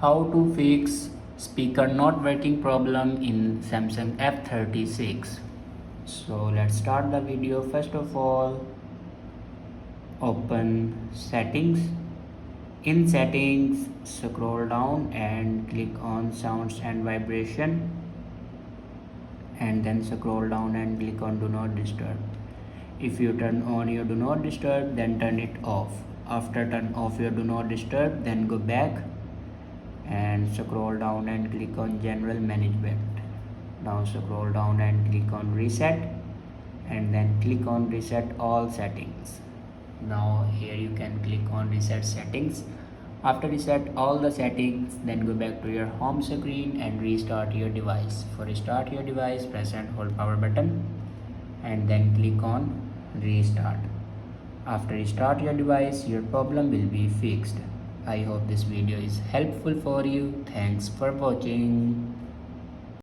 How to fix speaker not working problem in Samsung F36. So let's start the video. First of all, open settings. In settings, scroll down and click on sounds and vibration, and then scroll down and click on do not disturb. If you turn on your do not disturb, then turn it off. After turn off your do not disturb, then go back and scroll down and click on general management. Now scroll down and click on reset, and then click on reset all settings. Now here you can click on reset settings. After reset all the settings, then go back to your home screen and restart your device. For restart your device, press and hold power button and then click on restart. After restart your device, your problem will be fixed. I hope this video is helpful for you. Thanks for watching.